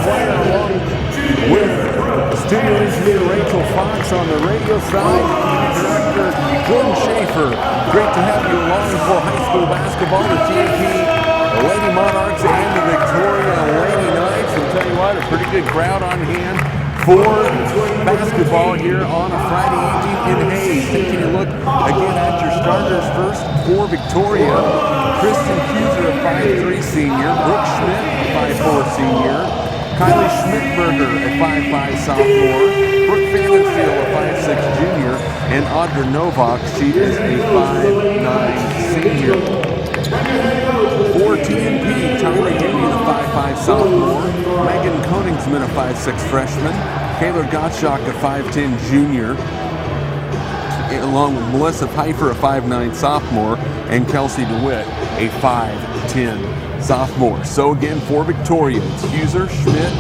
playing along with studio engineer Rachel Fox on the radio side, director Jordan Schaefer. Great to have you along for high school basketball, the TMP Lady Monarchs and the Victoria Lady Knights. And tell you what, a pretty good crowd on hand for basketball here on a Friday evening in Hayes. Taking a look again at your starters first for Victoria. Kristen Huser, a 5'3" senior. Brooke Schmidt, a 5'4" senior. Kylie Schmidberger, a 5'5" sophomore. Brooke Fandenfield, a 5'6" junior. And Audra Novak, she is a 5'9" senior. For TMP, Tyler Union, a 5'5" sophomore. Megan Koningsman, a 5'6" freshman. Kayla Gottschalk, a 5'10" junior. Along with Melissa Pfeiffer, a 5'9" sophomore. And Kelsey DeWitt, a 5'10" sophomore. So again, for Victoria, it's Huser, Schmidt,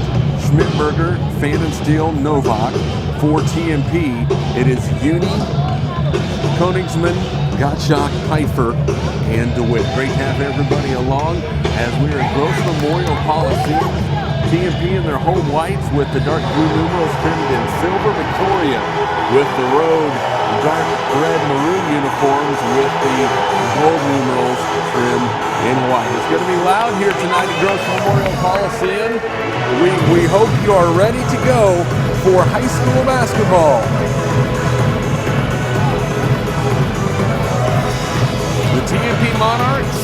Schmidberger, Fandenstiel, Novak. For TMP, it is Uni, Koningsman, Gottschalk, Pfeiffer, and DeWitt. Great to have everybody along as we are at Gross Memorial Coliseum. TMP in their home whites with the dark blue numerals trimmed in silver. Victoria with the road dark red maroon uniforms with the gold numerals trimmed in white. It's going to be loud here tonight at Gross Memorial Coliseum. We hope you are ready to go for high school basketball. The TMP Monarchs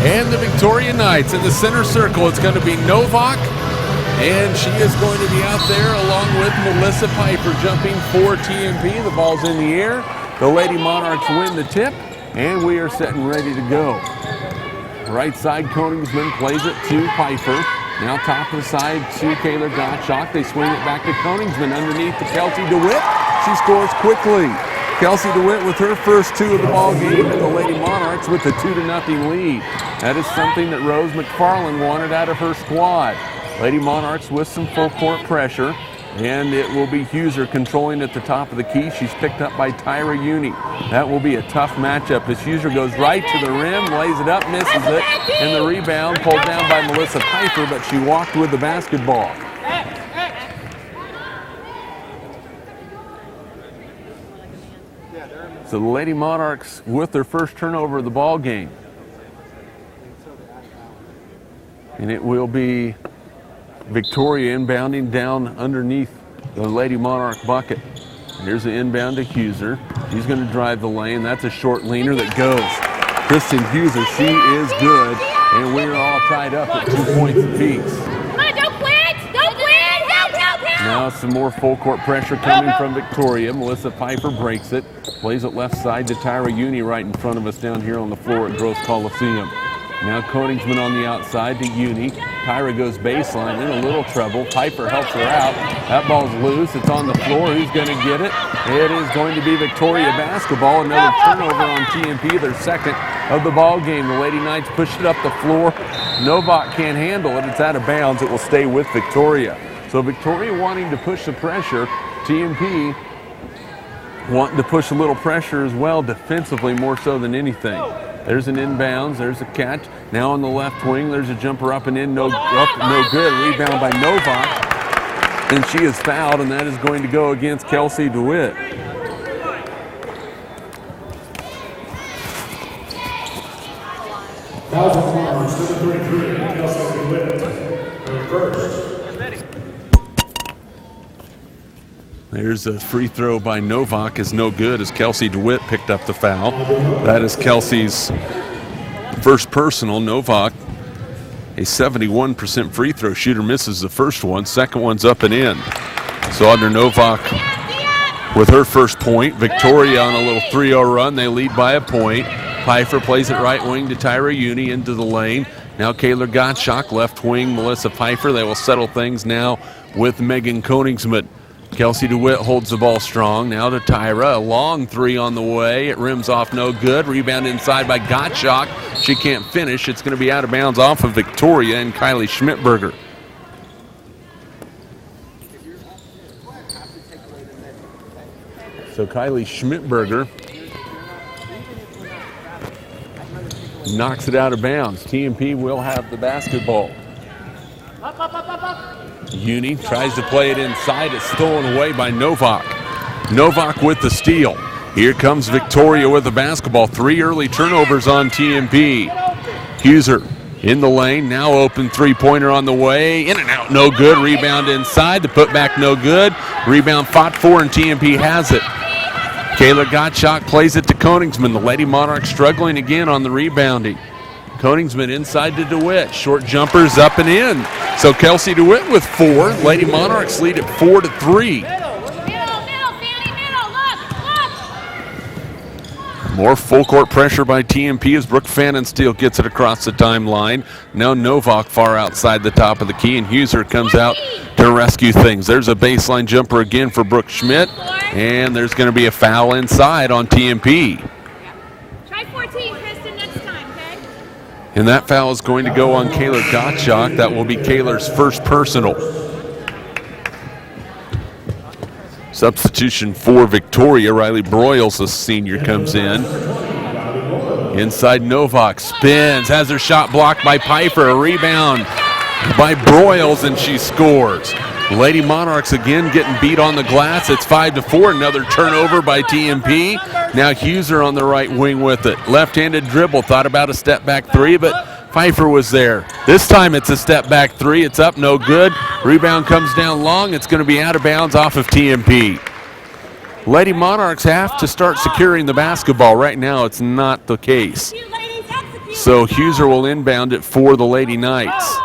and the Victoria Knights in the center circle. It's going to be Novak, and she is going to be out there along with Melissa Pfeiffer jumping for TMP. The ball's in the air. The Lady Monarchs win the tip, and we are set and ready to go. Right side, Koningsman plays it to Pfeiffer. Now top of the side to Kayla Gottschalk. They swing it back to Koningsman underneath to Kelsey DeWitt. She scores quickly. Kelsey DeWitt with her first two of the ball game, and the Lady Monarchs with the 2-0 lead. That is something that Rose McFarland wanted out of her squad. Lady Monarchs with some full court pressure, and it will be Huser controlling at the top of the key. She's picked up by Tyra Uni. That will be a tough matchup as Huser goes right to the rim, lays it up, misses it, and the rebound pulled down by Melissa Pfeiffer, but she walked with the basketball. So the Lady Monarchs with their first turnover of the ball game. And it will be Victoria inbounding down underneath the Lady Monarch bucket. Here's the inbound to Huser. He's going to drive the lane. That's a short leaner that goes. Kristen Huser, she is good. And we're all tied up at 2 points apiece. Come on, don't quit! Don't quit! Help! Now some more full court pressure coming from Victoria. Melissa Pfeiffer breaks it. Plays it left side to Tyra Uni right in front of us down here on the floor at Gross Coliseum. Now Koningsman on the outside to Uni. Tyra goes baseline, in a little trouble. Pfeiffer helps her out. That ball's loose. It's on the floor. Who's going to get it? It is going to be Victoria basketball. Another turnover on TMP, their second of the ball game. The Lady Knights push it up the floor. Novak can't handle it. It's out of bounds. It will stay with Victoria. So Victoria wanting to push the pressure. TMP wanting to push a little pressure as well, defensively more so than anything. There's an inbounds, there's a catch. Now on the left wing, there's a jumper up and in, no good. Rebound by Novak. And she is fouled, and that is going to go against Kelsey DeWitt. There's a free throw by Novak is no good as Kelsey DeWitt picked up the foul. That is Kelsey's first personal. Novak, a 71% free throw shooter, misses the first one. Second one's up and in. So Audra Novak with her first point. Victoria on a little 3-0 run. They lead by a point. Pfeiffer plays it right wing to Tyra Uni into the lane. Now Kayla Gottschalk, left wing, Melissa Pfeiffer. They will settle things now with Megan Koningsman. Kelsey DeWitt holds the ball strong. Now to Tyra. A long three on the way. It rims off no good. Rebound inside by Gottschalk. She can't finish. It's going to be out of bounds off of Victoria and Kylie Schmidberger. So Kylie Schmidberger knocks it out of bounds. TMP will have the basketball. Uni tries to play it inside. It's stolen away by Novak. Novak with the steal. Here comes Victoria with the basketball. 3 early turnovers on TMP. Huser in the lane. Now open three-pointer on the way. In and out, no good. Rebound inside. The putback, no good. Rebound fought for, and TMP has it. Kayla Gottschalk plays it to Koningsman. The Lady Monarchs struggling again on the rebounding. Koningsman inside to DeWitt. Short jumpers up and in. So Kelsey DeWitt with 4. Lady Monarchs lead at 4-3. More full court pressure by TMP as Brooke Fannensteel gets it across the timeline. Now Novak far outside the top of the key, and Huser comes out to rescue things. There's a baseline jumper again for Brooke Schmidt, and there's going to be a foul inside on TMP. Try 14, Kristen, next time, okay? And that foul is going to go on Kayla Gottschalk. That will be Kayla's first personal. Substitution for Victoria. Riley Broyles, the senior, comes in. Inside Novak, spins, has her shot blocked by Piper. A rebound by Broyles, and she scores. Lady Monarchs again getting beat on the glass. It's 5-4. Another turnover by TMP. Now Huser on the right wing with it. Left-handed dribble. Thought about a step back three, but Pfeiffer was there. This time it's a step back three. It's up, no good. Rebound comes down long. It's going to be out of bounds off of TMP. Lady Monarchs have to start securing the basketball. Right now it's not the case. So Huser will inbound it for the Lady Knights.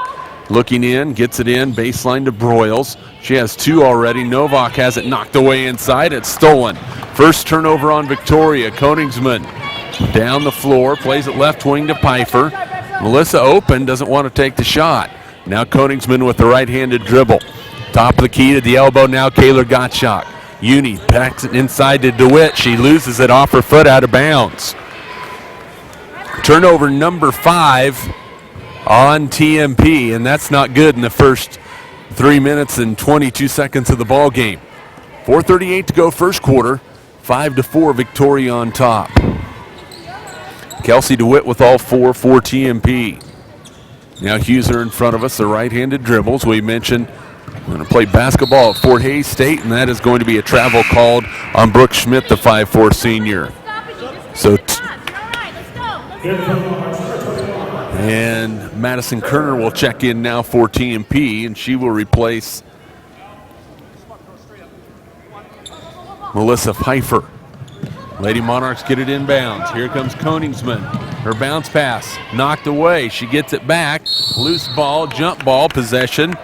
Looking in, gets it in, baseline to Broyles. She has 2 already. Novak has it knocked away inside. It's stolen. First turnover on Victoria. Koningsman down the floor, plays it left wing to Pfeiffer. Melissa open, doesn't want to take the shot. Now Koningsman with the right-handed dribble. Top of the key to the elbow now, Kayla Gottschalk. Uni backs it inside to DeWitt. She loses it off her foot out of bounds. Turnover number 5 on TMP, and that's not good in the first 3 minutes and 22 seconds of the ball game. 4:38 to go first quarter. 5-4 Victoria on top. Kelsey DeWitt with all 4 for TMP. Now Huser in front of us, the right-handed dribbles. We mentioned we're going to play basketball at Fort Hays State, and that is going to be a travel called on Brooke Schmidt, the 5'4 senior. So, and Madison Kerner will check in now for TMP, and she will replace Melissa Pfeiffer. Lady Monarchs get it inbounds. Here comes Koningsman. Her bounce pass knocked away. She gets it back. Loose ball, jump ball, possession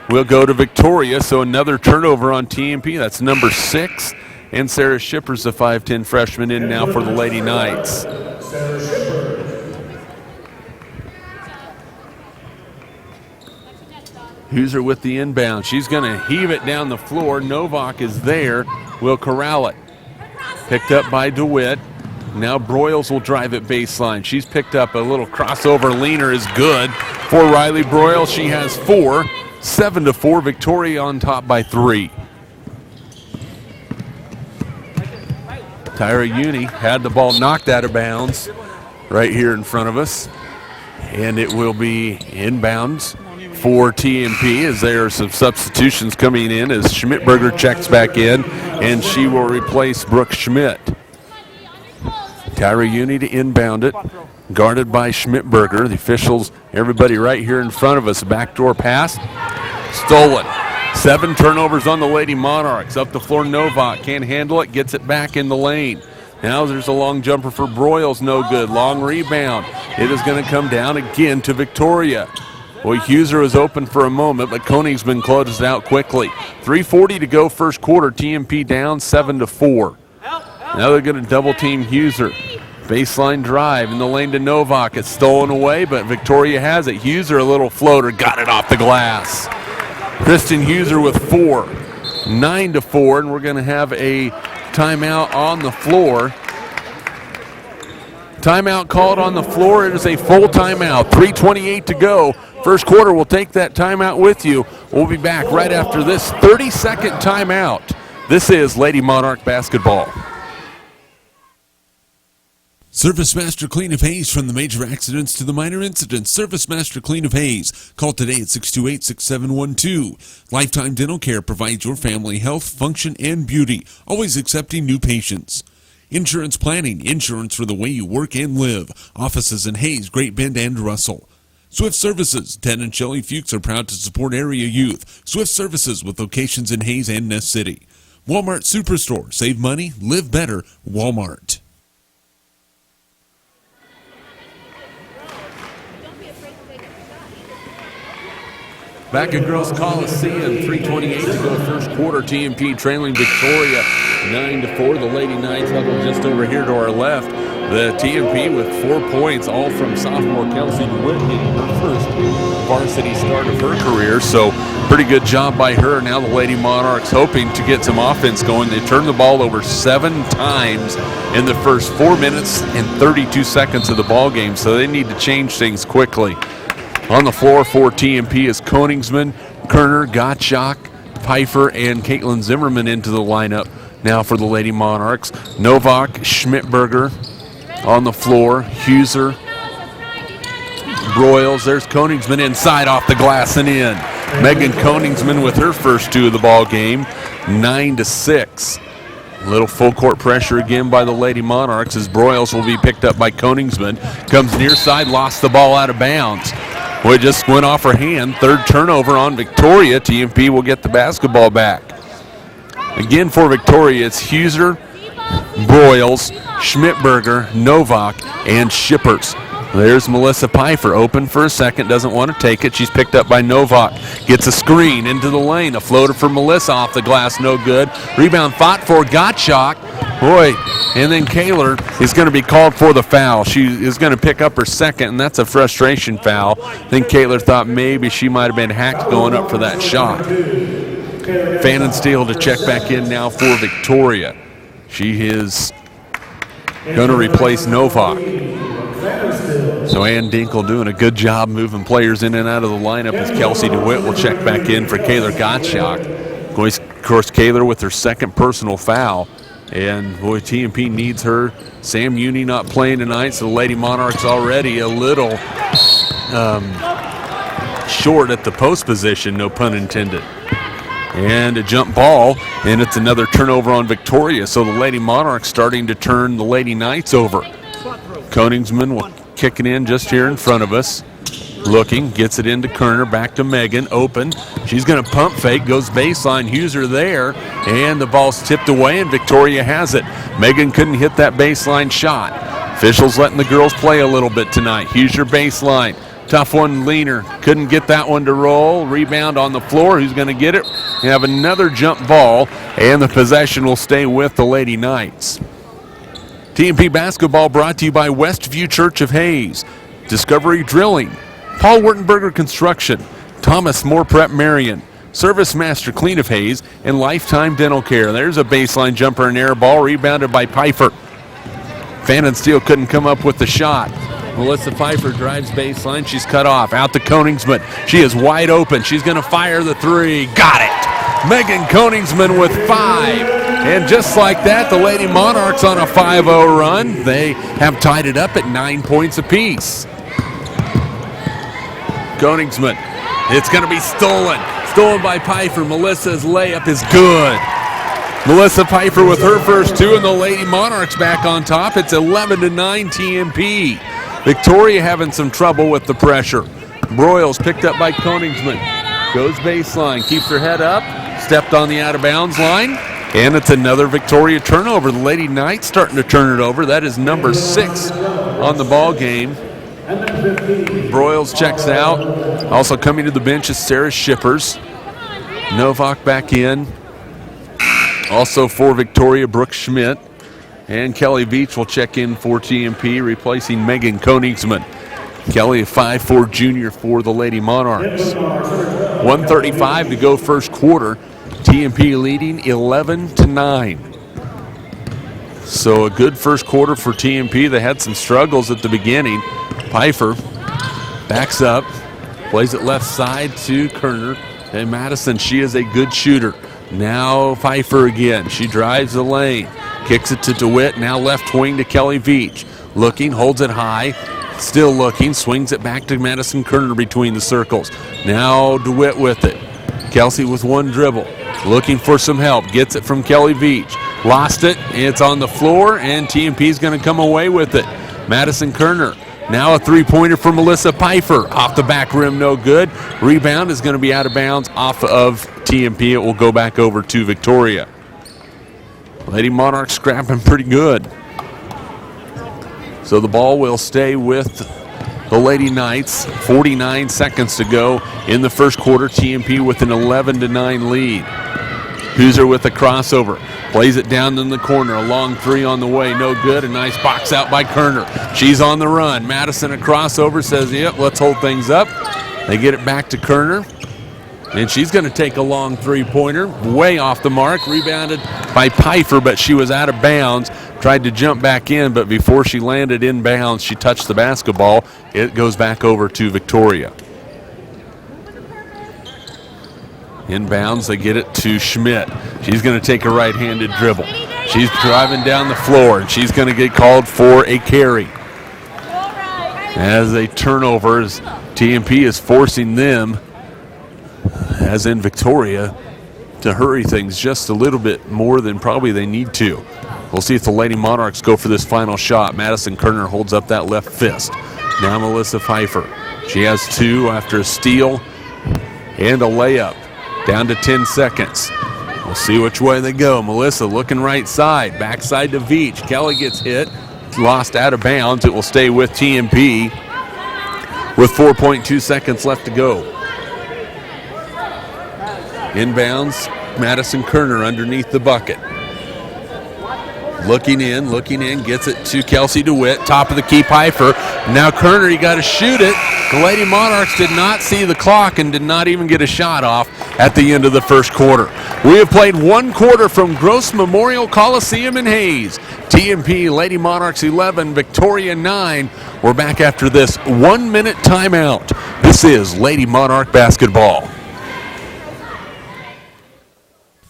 will go to Victoria. So another turnover on TMP. That's number 6. And Sarah Shippers, the 5'10 freshman, in now for the Lady Knights. Huser with the inbound. She's going to heave it down the floor. Novak is there. Will corral it. Picked up by DeWitt. Now Broyles will drive it baseline. She's picked up a little crossover. Leaner is good for Riley Broyles. She has 4. 7-4. Victoria on top by 3. Tyra Uni had the ball knocked out of bounds right here in front of us. And it will be inbounds for TMP as there are some substitutions coming in as Schmidberger checks back in, and she will replace Brooke Schmidt. Tyra Uni to inbound it, guarded by Schmidberger. The officials, everybody right here in front of us. Backdoor pass, stolen. 7 turnovers on the Lady Monarchs. Up the floor, Novak can't handle it, gets it back in the lane. Now there's a long jumper for Broyles, no good. Long rebound. It is going to come down again to Victoria. Boy, Huser was open for a moment, but Koningsman closes it out quickly. 3:40 to go first quarter. TMP down 7-4. Now they're going to double team Huser. Baseline drive in the lane to Novak. It's stolen away, but Victoria has it. Huser, a little floater, got it off the glass. Kristen Huser with 4. 9-4, and we're going to have a timeout on the floor. Timeout called on the floor. It is a full timeout. 3:28 to go. First quarter, we'll take that timeout with you. We'll be back right after this 30-second timeout. This is Lady Monarch basketball. Service Master Clean of Hayes, from the major accidents to the minor incidents. Service Master Clean of Hayes. Call today at 628-6712. Lifetime Dental Care provides your family health, function, and beauty, always accepting new patients. Insurance Planning, insurance for the way you work and live. Offices in Hayes, Great Bend, and Russell. Swift Services. Ted and Shelley Fuchs are proud to support area youth. Swift Services with locations in Hayes and Nest City. Walmart Superstore. Save money, live better. Walmart. Back at Gross Coliseum, 3:28 to go first quarter. TMP trailing Victoria 9-4. The Lady Knights huddled just over here to our left. The TMP with 4 points, all from sophomore Kelsey DeWitt, getting her first varsity start of her career. So pretty good job by her. Now the Lady Monarchs hoping to get some offense going. They turned the ball over 7 times in the first 4 minutes and 32 seconds of the ball game, so they need to change things quickly. On the floor for TMP is Koningsman, Kerner, Gottschalk, Pfeiffer, and Caitlin Zimmerman into the lineup. Now for the Lady Monarchs, Novak, Schmidberger on the floor, Huser, Broyles. There's Koningsman inside off the glass and in. Megan Koningsman with her first 2 of the ball game, 9-6. Little full court pressure again by the Lady Monarchs as Broyles will be picked up by Koningsman. Comes near side, lost the ball out of bounds. Well, it just went off her hand. Third turnover on Victoria. TMP will get the basketball back. Again for Victoria, it's Huser, Broyles, Schmidberger, Novak, and Shippers. There's Melissa Pfeiffer, open for a second, doesn't want to take it. She's picked up by Novak. Gets a screen into the lane. A floater for Melissa off the glass, no good. Rebound fought for Gottschalk. Boy, and then Kaler is going to be called for the foul. She is going to pick up her second, and that's a frustration foul. I think Kaler thought maybe she might have been hacked going up for that shot. Fannin Steele to check back in now for Victoria. She is going to replace Novak. So Ann Dinkle doing a good job moving players in and out of the lineup as Kelsey DeWitt will check back in for Kaler Gottschalk. Of course, Kaler with her second personal foul. And boy, TMP needs her. Sam Uni not playing tonight, so the Lady Monarchs already a little short at the post position, no pun intended. And a jump ball, and it's another turnover on Victoria. So the Lady Monarchs starting to turn the Lady Knights over. Koningsman will kick it in just here in front of us. Looking, gets it into Kerner, back to Megan, open. She's going to pump fake, goes baseline, Huser there, and the ball's tipped away, and Victoria has it. Megan couldn't hit that baseline shot. Officials letting the girls play a little bit tonight. Huser baseline. Tough one, Leaner. Couldn't get that one to roll. Rebound on the floor. Who's going to get it? We have another jump ball, and the possession will stay with the Lady Knights. TMP basketball brought to you by Westview Church of Hayes, Discovery Drilling, Paul Wurtenberger Construction, Thomas More Prep Marion, Service Master Clean of Hayes, and Lifetime Dental Care. There's a baseline jumper and air ball rebounded by Pfeiffer. Fannin Steele couldn't come up with the shot. Melissa Pfeiffer drives baseline. She's cut off. Out to Koningsman. She is wide open. She's going to fire the three. Got it. Megan Koningsman with 5. And just like that, the Lady Monarchs on a 5-0 run. They have tied it up at 9 points apiece. Koningsman. It's going to be stolen. Stolen by Pfeiffer. Melissa's layup is good. Melissa Pfeiffer with her first 2, and the Lady Monarchs back on top. It's 11-9 TMP. Victoria having some trouble with the pressure. Broyles picked up by Koningsman. Goes baseline, keeps her head up, stepped on the out-of-bounds line, and it's another Victoria turnover. The Lady Knights starting to turn it over. That is number 6 on the ball game. Broyles checks out. Also coming to the bench is Sarah Shippers. Novak back in. Also for Victoria, Brooke Schmidt. And Kelly Veach will check in for TMP, replacing Megan Koningsman. Kelly, a 5'4" junior for the Lady Monarchs. 1:35 to go first quarter. TMP leading 11-9. So a good first quarter for TMP. They had some struggles at the beginning. Pfeiffer backs up, plays it left side to Kerner. And Madison, she is a good shooter. Now Pfeiffer again. She drives the lane. Kicks it to DeWitt, now left wing to Kelly Veach. looking, holds it high, still looking, swings it back to Madison Kerner between the circles. Now DeWitt with it. Kelsey with one dribble, looking for some help, gets it from Kelly Veach. Lost it, it's on the floor, and TMP is going to come away with it. Madison Kerner. Now a three-pointer for Melissa Pfeiffer. Off the back rim, no good. Rebound is going to be out of bounds off of TMP. It will go back over to Victoria. Lady Monarchs scrapping pretty good. So the ball will stay with the Lady Knights. 49 seconds to go in the first quarter. TMP with an 11-9 lead. Hooser with a crossover. Plays it down in the corner. A long three on the way. No good. A nice box out by Kerner. She's on the run. Madison a crossover. Says, yep, let's hold things up. They get it back to Kerner. And she's going to take a long three-pointer. Way off the mark. Rebounded by Pfeiffer, but she was out of bounds. Tried to jump back in, but before she landed in bounds, she touched the basketball. It goes back over to Victoria. Inbounds, they get it to Schmidt. She's going to take a right-handed dribble. She's driving down the floor, and she's going to get called for a carry. As a turnover, as TMP is forcing them, as in Victoria, to hurry things just a little bit more than probably they need to. We'll see if the Lady Monarchs go for this final shot. Madison Kerner holds up that left fist. Now Melissa Pfeiffer. She has two after a steal and a layup. Down to 10 seconds. We'll see which way they go. Melissa looking right side. Backside to Veach. Kelly gets hit. Lost out of bounds. It will stay with TMP with 4.2 seconds left to go. Inbounds. Madison Kerner underneath the bucket. Looking in, gets it to Kelsey DeWitt, top of the key, Pfeiffer. Now Kerner, you got to shoot it. The Lady Monarchs did not see the clock and did not even get a shot off at the end of the first quarter. We have played one quarter from Gross Memorial Coliseum in Hayes. TMP, Lady Monarchs 11, Victoria 9. We're back after this 1-minute timeout. This is Lady Monarch basketball.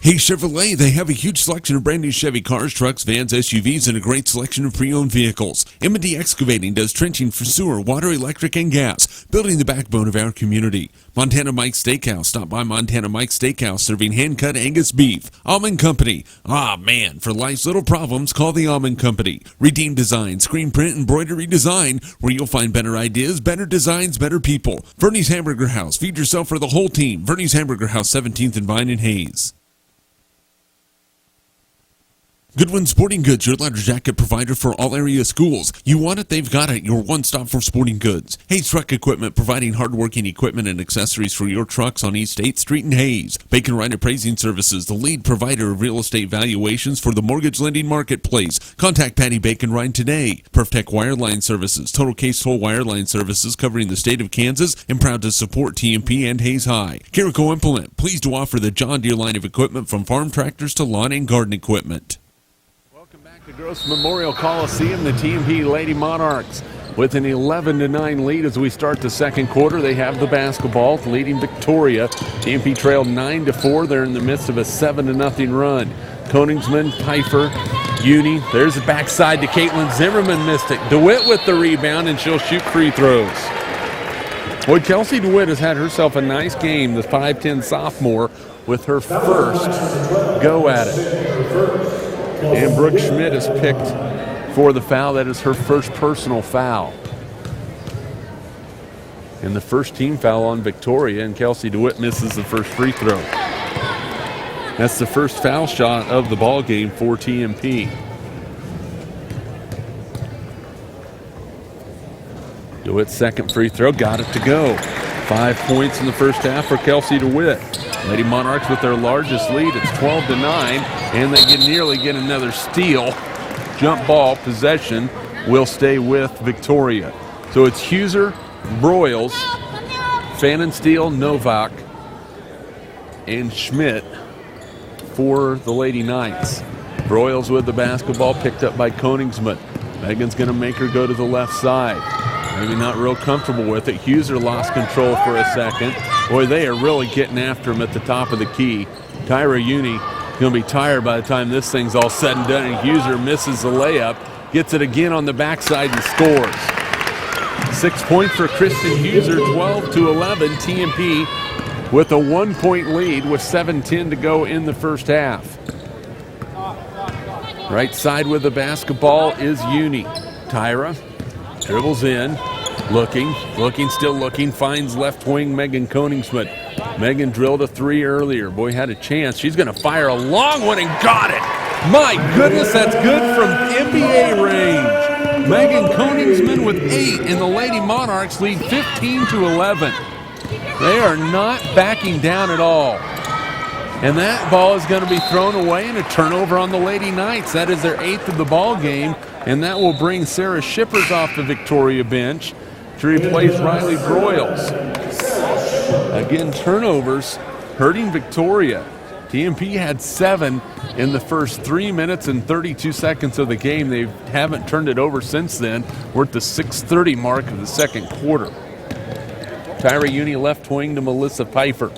Hey Chevrolet, they have a huge selection of brand new Chevy cars, trucks, vans, SUVs, and a great selection of pre-owned vehicles. M&D Excavating does trenching for sewer, water, electric, and gas, building the backbone of our community. Montana Mike's Steakhouse. Stop by Montana Mike's Steakhouse, serving hand-cut Angus beef. Almond Company. Ah, man, for life's little problems, call the Almond Company. Redeem Design, screen print, embroidery design, where you'll find better ideas, better designs, better people. Vernie's Hamburger House. Feed yourself for the whole team. Vernie's Hamburger House, 17th and Vine in Hayes. Goodwin Sporting Goods, your leather jacket provider for all area schools. You want it, they've got it. Your one-stop for sporting goods. Hayes Truck Equipment, providing hardworking equipment and accessories for your trucks on East 8th Street in Hayes. Bacon Wright Appraising Services, the lead provider of real estate valuations for the mortgage lending marketplace. Contact Patty Bacon Wright today. Perftech Wireline Services, total case whole wireline services covering the state of Kansas, and proud to support TMP and Hayes High. Carico Implement, pleased to offer the John Deere line of equipment from farm tractors to lawn and garden equipment. The Gross Memorial Coliseum, the TMP Lady Monarchs with an 11-9 lead as we start the second quarter. They have the basketball, leading Victoria. TMP trailed 9-4. They're in the midst of a 7-0 run. Koningsman, Pfeiffer, Uni. There's the backside to Caitlin Zimmerman, missed it. DeWitt with the rebound, and she'll shoot free throws. Boy, Kelsey DeWitt has had herself a nice game, the 5'10 sophomore, with her first go at it. And Brooke Schmidt is picked for the foul. That is her first personal foul. And the first team foul on Victoria, and Kelsey DeWitt misses the first free throw. That's the first foul shot of the ball game for TMP. DeWitt's second free throw, got it to go. 5 points in the first half for Kelsey DeWitt. Lady Monarchs with their largest lead. It's 12-9, and they nearly get another steal. Jump ball possession will stay with Victoria. So it's Heuser, Broyles, Fannenstiel, Novak, and Schmidt for the Lady Knights. Broyles with the basketball, picked up by Koningsman. Megan's going to make her go to the left side. Maybe not real comfortable with it. Heuser lost control for a second. Boy, they are really getting after him at the top of the key. Tyra Uni going to be tired by the time this thing's all said and done, and Heuser misses the layup. gets it again on the backside and scores. 6 points for Kristen Huser, 12-11. TMP with a 1-point lead with 7:10 to go in the first half. Right side with the basketball is Uni. Tyra dribbles in, looking, still looking, finds left wing Megan Koningsmith. Megan drilled a three earlier. Boy, had a chance. She's going to fire a long one and got it. My goodness, that's good from NBA range. Megan Koningsmith with 8, and the Lady Monarchs lead 15-11. They are not backing down at all. And that ball is going to be thrown away, and a turnover on the Lady Knights. That is their 8th of the ball game, and that will bring Sarah Shippers off the Victoria bench to replace Riley Broyles. Again, turnovers hurting Victoria. TMP had 7 in the first 3 minutes and 32 seconds of the game. They haven't turned it over since then. We're at the 6:30 mark of the second quarter. Tyra Uni left wing to Melissa Pfeiffer.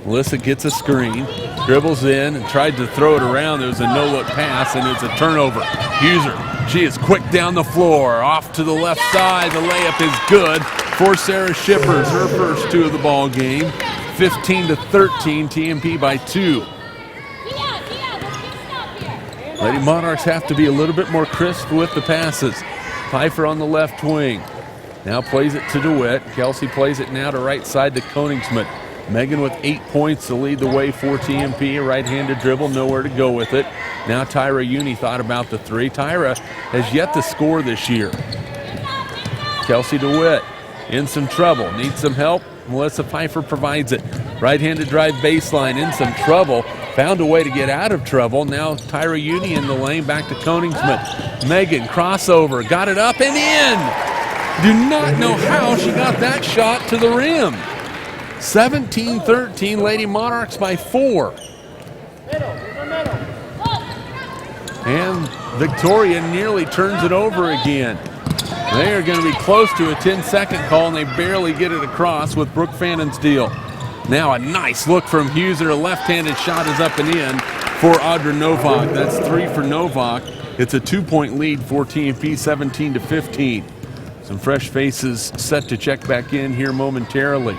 Melissa gets a screen, dribbles in and tried to throw it around. There was a no-look pass, and it's a turnover. Huser, she is quick down the floor. Off to the left side. The layup is good for Sarah Shippers, her first 2 of the ball game. 15-13, TMP by 2. Lady Monarchs have to be a little bit more crisp with the passes. Pfeiffer on the left wing. Now plays it to DeWitt. Kelsey plays it now to right side to Koningsmith. Megan with 8 points to lead the way for TMP. A right-handed dribble, nowhere to go with it. Now Tyra Uni thought about the 3. Tyra has yet to score this year. Kelsey DeWitt in some trouble, needs some help. Melissa Pfeiffer provides it. Right-handed drive baseline, in some trouble. Found a way to get out of trouble. Now Tyra Uni in the lane, back to Koningsmith. Megan, crossover, got it up and in. Do not know how she got that shot to the rim. 17-13, Lady Monarchs by 4. And Victoria nearly turns it over again. They are going to be close to a 10-second call, and they barely get it across with Brooke Fannenstiel. Now a nice look from Huser. A left-handed shot is up and in for Audra Novak. That's 3 for Novak. It's a 2-point lead for TMP, 17-15. Some fresh faces set to check back in here momentarily.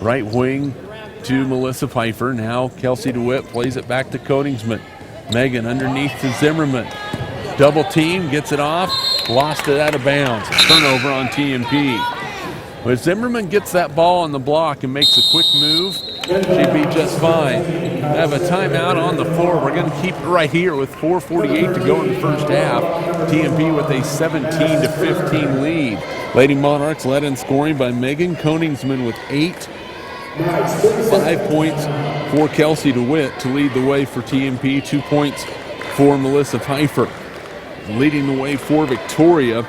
Right wing to Melissa Pfeiffer. Now Kelsey DeWitt plays it back to Koningsmith. Megan underneath to Zimmerman. Double team, gets it off, lost it out of bounds. Turnover on TMP. When Zimmerman gets that ball on the block and makes a quick move, she'd be just fine. I have a timeout on the floor. We're going to keep it right here with 4:48 to go in the first half. TMP with a 17-15 lead. Lady Monarchs led in scoring by Megan Koningsmith with 8. 5 points for Kelsey DeWitt to lead the way for TMP. 2 points for Melissa Pfeiffer. Leading the way for Victoria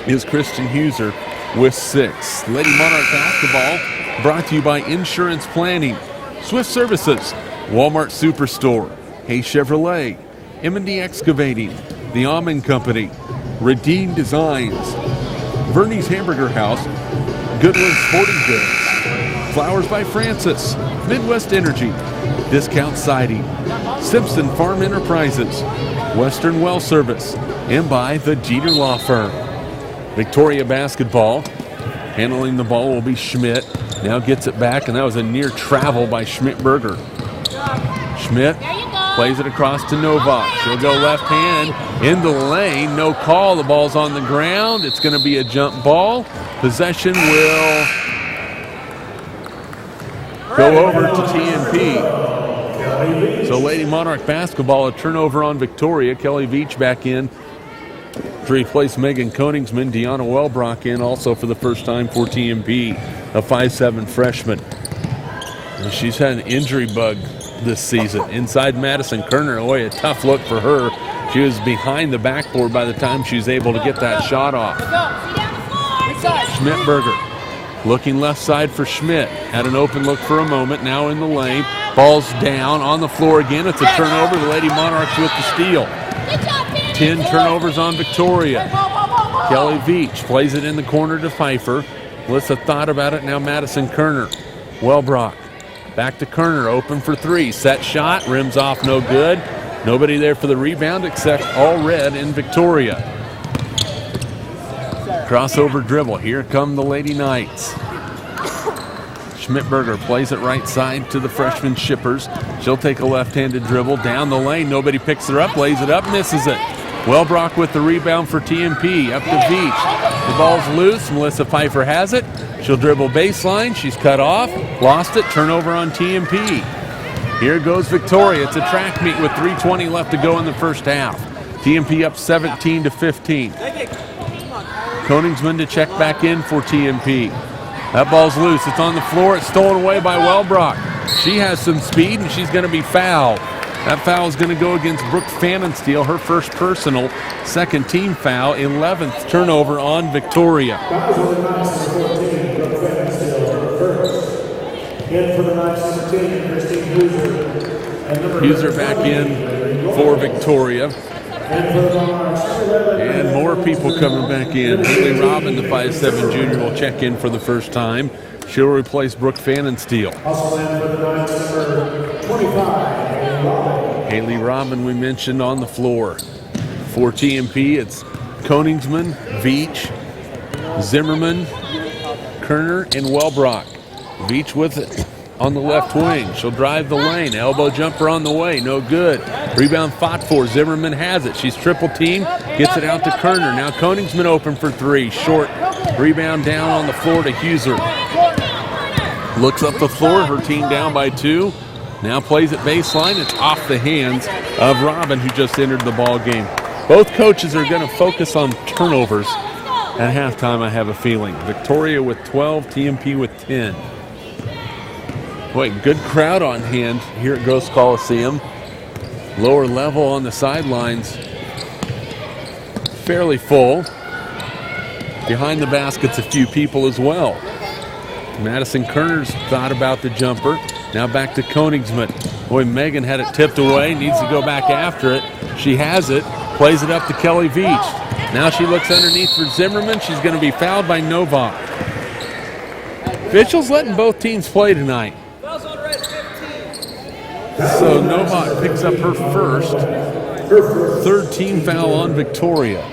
is Kristen Huser with 6. Lady Monarch basketball brought to you by Insurance Planning, Swift Services, Walmart Superstore, Hayes Chevrolet, M&D Excavating, The Almond Company, Redeem Designs, Verney's Hamburger House, Goodland Sporting Goods, Flowers by Francis, Midwest Energy, Discount Siding, Simpson Farm Enterprises, Western Well Service, and by the Jeter Law Firm. Victoria basketball. Handling the ball will be Schmidt. Now gets it back, and that was a near travel by Schmidt-Berger. Schmidt plays it across to Novak. She'll go left hand in the lane. No call. The ball's on the ground. It's going to be a jump ball. Possession will go over to TMP. So Lady Monarch basketball, a turnover on Victoria. Kelly Veach back in to replace Megan Koningsmith. Deanna Wellbrock in also for the first time for TMP, a 5'7" freshman. And she's had an injury bug this season. Inside Madison Kerner, boy, a tough look for her. She was behind the backboard by the time she was able to get that shot off. Schmidt-Berger looking left side for Schmidt. Had an open look for a moment, now in the lane. Ball's down on the floor again. It's a turnover. The Lady Monarchs with the steal. 10 turnovers on Victoria. Kelly Veach plays it in the corner to Pfeiffer. Melissa thought about it. Now Madison Kerner. Wellbrock back to Kerner. Open for 3. Set shot. Rims off, no good. Nobody there for the rebound except all red in Victoria. Crossover dribble. Here come the Lady Knights. Schmidberger plays it right side to the freshman Shippers. She'll take a left-handed dribble down the lane. Nobody picks her up, lays it up, misses it. Wellbrock with the rebound for TMP. Up to Veach. The ball's loose. Melissa Pfeiffer has it. She'll dribble baseline. She's cut off. Lost it. Turnover on TMP. Here goes Victoria. It's a track meet with 3:20 left to go in the first half. TMP up 17-15. Koningsman to check back in for TMP. That ball's loose. It's on the floor. It's stolen away by Wellbrock. She has some speed, and she's going to be fouled. That foul is going to go against Brooke Pfannenstiel, her first personal, second team foul, 11th turnover on Victoria. Huser back in for Victoria. And more people coming back in. Haley Robin, the 5'7" junior, will check in for the first time. She'll replace Brooke Pfannenstiel. Haley Robin, we mentioned, on the floor. For TMP, it's Koningsman, Veach, Zimmerman, Kerner, and Wellbrock. Veach with it on the left wing. She'll drive the lane. Elbow jumper on the way. No good. Rebound fought for. Zimmerman has it. She's triple teamed. Gets it out to Kerner. Now Koningsman open for three. Short. Rebound down on the floor to Huser. Looks up the floor. Her team down by 2. Now plays it baseline. It's off the hands of Robin, who just entered the ball game. Both coaches are going to focus on turnovers at halftime, I have a feeling. Victoria with 12, TMP with 10. Boy, good crowd on hand here at Gross Coliseum. Lower level on the sidelines, fairly full. Behind the baskets, a few people as well. Madison Kerner's thought about the jumper. Now back to Koningsman. Boy, Megan had it tipped away, needs to go back after it. She has it, plays it up to Kelly Veach. Now she looks underneath for Zimmerman. She's going to be fouled by Novak. Officials letting both teams play tonight. So Novak picks up her first, third team foul on Victoria.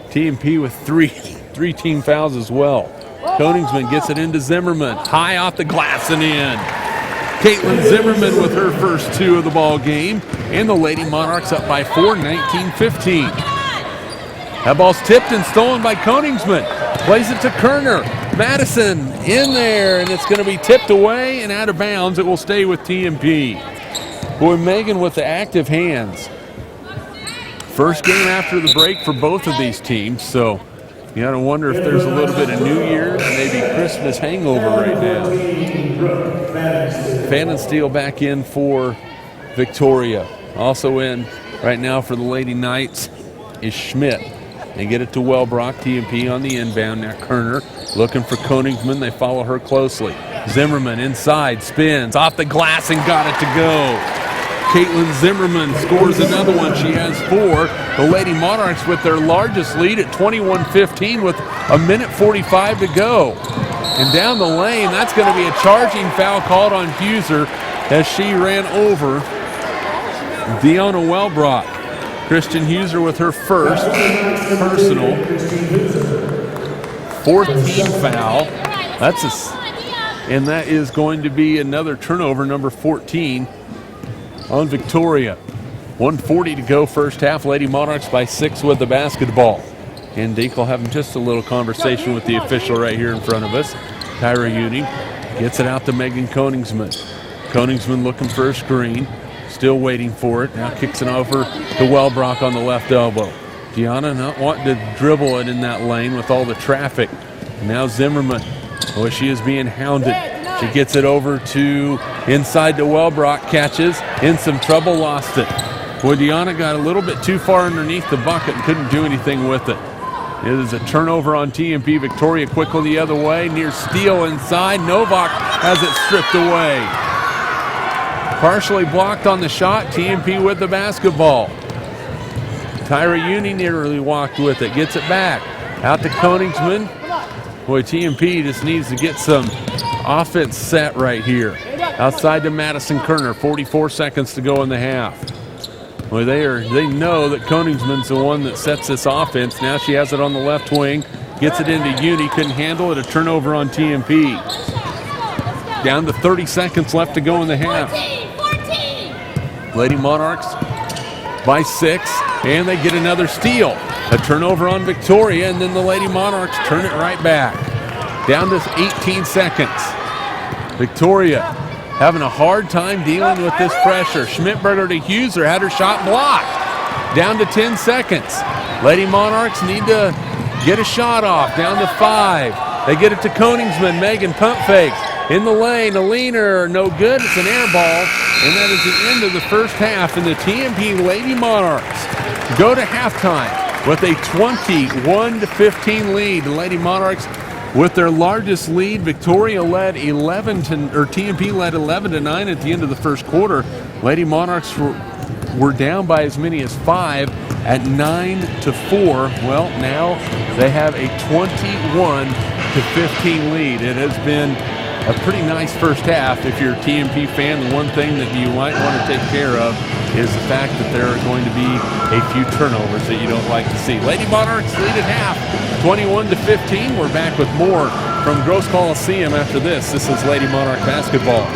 TMP with three team fouls as well. Koningsman gets it into Zimmerman. High off the glass and in. Caitlin Zimmerman with her first 2 of the ball game. And the Lady Monarchs up by 4, 19-15. That ball's tipped and stolen by Koningsman. Plays it to Kerner. Madison in there, and it's going to be tipped away and out of bounds. It will stay with TMP. Boy, Megan with the active hands. First game after the break for both of these teams, so you got to wonder if there's a little bit of New Year's, maybe Christmas hangover right now. Pfannenstiel back in for Victoria. Also in right now for the Lady Knights is Schmidt. They get it to Wellbrock, TMP on the inbound. Now Kerner looking for Koningsman. They follow her closely. Zimmerman inside, spins, off the glass and got it to go. Caitlin Zimmerman scores another one. She has 4. The Lady Monarchs with their largest lead at 21-15 with a minute 45 to go. And down the lane, that's going to be a charging foul called on Huser as she ran over Deanna Wellbrock. Christian Huser with her first personal, 4th team foul. And that is going to be another turnover, number 14 on Victoria. 1:40 to go first half. Lady Monarchs by 6 with the basketball. And Dinkel having just a little conversation with the official right here in front of us. Tyra Uni gets it out to Megan Koningsman. Koningsman looking for a screen. Still waiting for it. Now kicks it over to Wellbrock on the left elbow. Gianna not wanting to dribble it in that lane with all the traffic. And now Zimmerman. Oh, she is being hounded. She gets it over to inside to Wellbrock. Catches. In some trouble. Lost it. Boy, Deanna got a little bit too far underneath the bucket and couldn't do anything with it. It is a turnover on TMP. Victoria quickly the other way. Near steal inside. Novak has it stripped away. Partially blocked on the shot. TMP with the basketball. Tyra Uni nearly walked with it. Gets it back. Out to Koningsman. Boy, TMP just needs to get some offense set right here. Outside to Madison Kerner. 44 seconds to go in the half. Well, they know that Koningsman's the one that sets this offense. Now she has it on the left wing, gets it into Uni, couldn't handle it, a turnover on TMP. Down to 30 seconds left to go in the half. 14. Lady Monarchs by 6, and they get another steal. A turnover on Victoria, and then the Lady Monarchs turn it right back. Down to 18 seconds. Victoria having a hard time dealing with this pressure. Schmidtberger to Huser, had her shot blocked. Down to 10 seconds. Lady Monarchs need to get a shot off. Down to 5. They get it to Koningsman. Megan pump fakes. In the lane, a leaner, no good. It's an air ball, and that is the end of the first half. And the TMP Lady Monarchs go to halftime with a 21-15 lead. The Lady Monarchs with their largest lead. Victoria led TMP led 11-9 at the end of the first quarter. Lady Monarchs were down by as many as 5 at 9-4. Well, now they have a 21-15 lead. It has been a pretty nice first half. If you're a TMP fan, the one thing that you might want to take care of is the fact that there are going to be a few turnovers that you don't like to see. Lady Monarchs lead at half, 21-15. We're back with more from Gross Coliseum after this. This is Lady Monarch basketball.